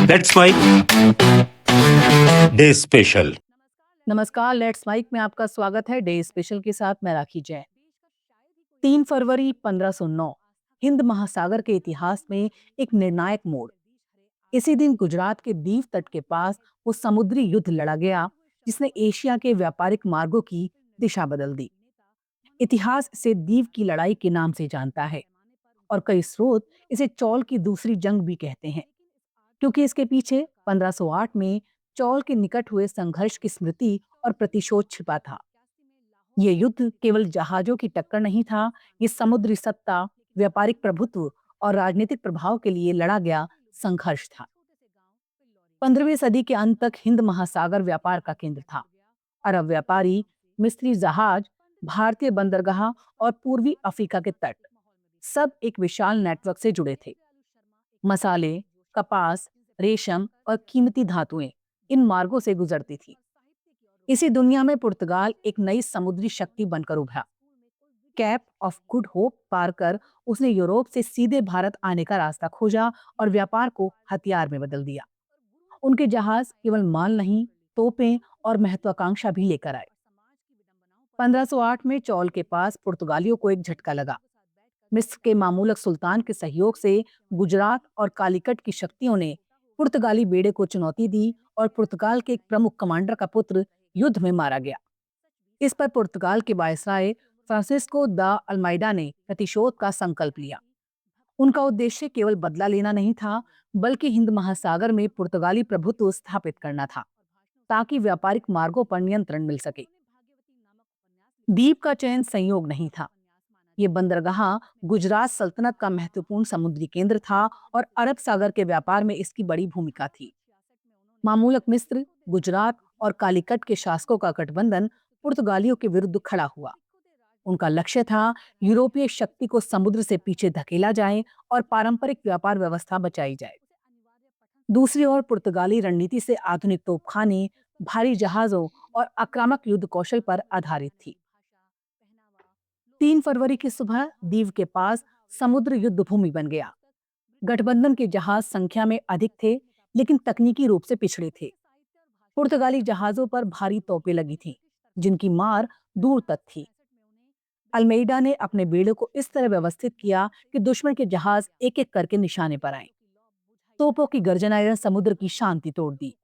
Let's mic day special. नमस्कार, let's mic में आपका स्वागत है। डे स्पेशल के साथ मैं राखी जैन। 3 फरवरी 1509 हिंद महासागर के इतिहास में एक निर्णायक मोड़। इसी दिन गुजरात के दीव तट के पास वो समुद्री युद्ध लड़ा गया जिसने एशिया के व्यापारिक मार्गों की दिशा बदल दी। इतिहास इसे दीव की लड़ाई के नाम से जानता है और कई स्रोत इसे चौल की दूसरी जंग भी कहते हैं, क्योंकि इसके पीछे 1508 में चौल के निकट हुए संघर्ष की स्मृति और प्रतिशोध छिपा था। ये युद्ध केवल जहाजों की टक्कर नहीं था, ये समुद्री सत्ता, व्यापारिक प्रभुत्व और राजनीतिक प्रभाव के लिए लड़ा गया संघर्ष था। 15वीं सदी के अंत तक हिंद महासागर व्यापार का केंद्र था। अरब व्यापारी, मिस्री जहाज, भारतीय बंदरगाह और पूर्वी अफ्रीका के तट सब एक विशाल नेटवर्क से जुड़े थे। मसाले, कपास, रेशम और कीमती धातुएं इन मार्गों से गुजरती थी। इसी दुनिया में पुर्तगाल एक नई समुद्री शक्ति बनकर उभरा। कैप ऑफ गुड होप पार कर उसने यूरोप से सीधे भारत आने का रास्ता खोजा और व्यापार को हथियार में बदल दिया। उनके जहाज केवल माल नहीं, तोपें और महत्वाकांक्षा भी लेकर आए। 1508 में चौल के पास पुर्तगालियों को एक झटका लगा। मिस्र के मामूलक सुल्तान के सहयोग से गुजरात और कालीकट की शक्तियों ने पुर्तगाली बेड़े को चुनौती दी और पुर्तगाल के एक प्रमुख कमांडर का पुत्र युद्ध में मारा गया। इस पर पुर्तगाल के वायसराय फ्रांसिस्को दा अल्माइडा ने प्रतिशोध का संकल्प लिया। उनका उद्देश्य केवल बदला लेना नहीं था, बल्कि हिंद महासागर में पुर्तगाली प्रभुत्व स्थापित करना था, ताकि व्यापारिक मार्गों पर नियंत्रण मिल सके। द्वीप का चयन संयोग नहीं था। ये बंदरगाह गुजरात सल्तनत का महत्वपूर्ण समुद्री केंद्र था और अरब सागर के व्यापार में इसकी बड़ी भूमिका थी। मामूलक मिस्र, गुजरात और कालीकट के शासकों का गठबंधन पुर्तगालियों के विरुद्ध खड़ा हुआ। उनका लक्ष्य था यूरोपीय शक्ति को समुद्र से पीछे धकेला जाए और पारंपरिक व्यापार व्यवस्था बचाई जाए। दूसरी ओर पुर्तगाली रणनीति से आधुनिक तोपखाने, भारी जहाजों और आक्रामक युद्ध कौशल पर आधारित थी। 3 फरवरी की सुबह दीव के पास समुद्र युद्ध भूमि बन गया। गठबंधन के जहाज संख्या में अधिक थे, लेकिन तकनीकी रूप से पिछड़े थे। पुर्तगाली जहाजों पर भारी तोपें लगी थीं, जिनकी मार दूर तक थी। अल्मेइडा ने अपने बेड़े को इस तरह व्यवस्थित किया कि दुश्मन के जहाज एक एक करके निशाने पर आए। तोपों की गर्जनाएं ने समुद्र की शांति तोड़ दी।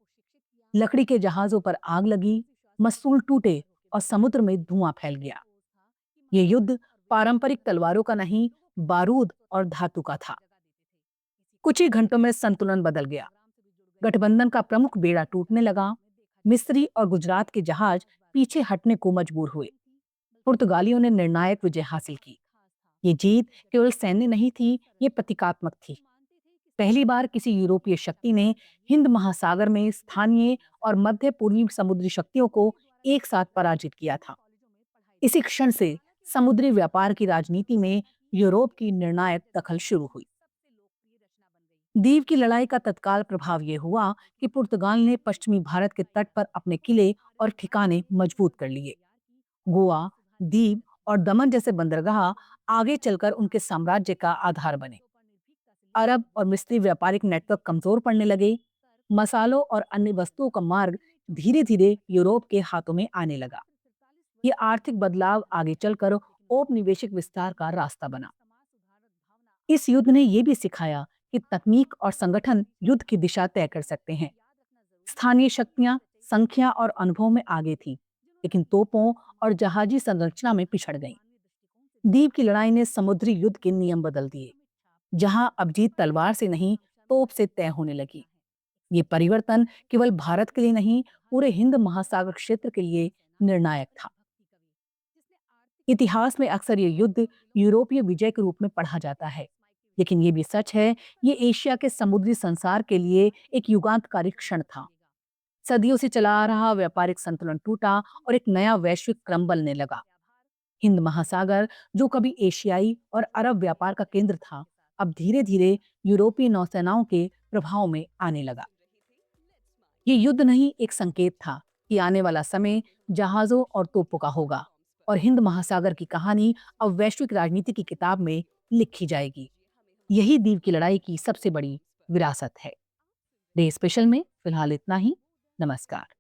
लकड़ी के जहाजों पर आग लगी, मस्तूल टूटे और समुद्र में धुआं फैल गया। ये युद्ध पारंपरिक तलवारों का नहीं, बारूद और धातु का था। कुछ ही घंटों में संतुलन बदल गया। गठबंधन का प्रमुख बेड़ा टूटने लगा। मिस्री और गुजरात के जहाज पीछे हटने को मजबूर हुए। पुर्तगालियों ने निर्णायक विजय हासिल की। ये जीत केवल सैन्य नहीं थी, ये प्रतीकात्मक थी। पहली बार किसी यूरोपीय शक्ति ने हिंद महासागर में स्थानीय और मध्य पूर्वी समुद्री शक्तियों को एक साथ पराजित किया था। इसी क्षण से समुद्री व्यापार की राजनीति में यूरोप की निर्णायक दखल शुरू हुई। दीव की लड़ाई का तत्काल प्रभाव यह हुआ कि पुर्तगाल ने पश्चिमी भारत के तट पर अपने किले और ठिकाने मजबूत कर लिए। गोवा, दीव और दमन जैसे बंदरगाह आगे चलकर उनके साम्राज्य का आधार बने। अरब और मिस्री व्यापारिक नेटवर्क कमजोर पड़ने लगे। मसालों और अन्य वस्तुओं का मार्ग धीरे धीरे यूरोप के हाथों में आने लगा। ये आर्थिक बदलाव आगे चलकर औपनिवेशिक विस्तार का रास्ता बना। इस युद्ध ने यह भी सिखाया कि तकनीक और संगठन युद्ध की दिशा तय कर सकते हैं। स्थानीय शक्तियां संख्या और अनुभव में आगे थीं, लेकिन तोपों और जहाजी संरचना में पिछड़ गईं। दीव की लड़ाई ने समुद्री युद्ध के नियम बदल दिए। जहां अब जीत तलवार से नहीं, तोप से तय होने लगी। ये परिवर्तन केवल भारत के लिए नहीं, पूरे हिंद महासागर क्षेत्र के लिए निर्णायक था। इतिहास में अक्सर ये युद्ध यूरोपीय विजय के रूप में पढ़ा जाता है, लेकिन ये भी सच है, ये एशिया के समुद्री संसार के लिए एक युगांतकारी क्षण था। सदियों से चला आ रहा व्यापारिक संतुलन टूटा और एक नया वैश्विक क्रम बनने लगा। हिंद महासागर, जो कभी एशियाई और अरब व्यापार का केंद्र था, अब धीरे धीरे यूरोपीय नौसेनाओं के प्रभाव में आने लगा। ये युद्ध नहीं, एक संकेत था कि आने वाला समय जहाजों और तोपों का होगा और हिंद महासागर की कहानी अब वैश्विक राजनीति की किताब में लिखी जाएगी। यही दीव की लड़ाई की सबसे बड़ी विरासत है। डे स्पेशल में फिलहाल इतना ही। नमस्कार।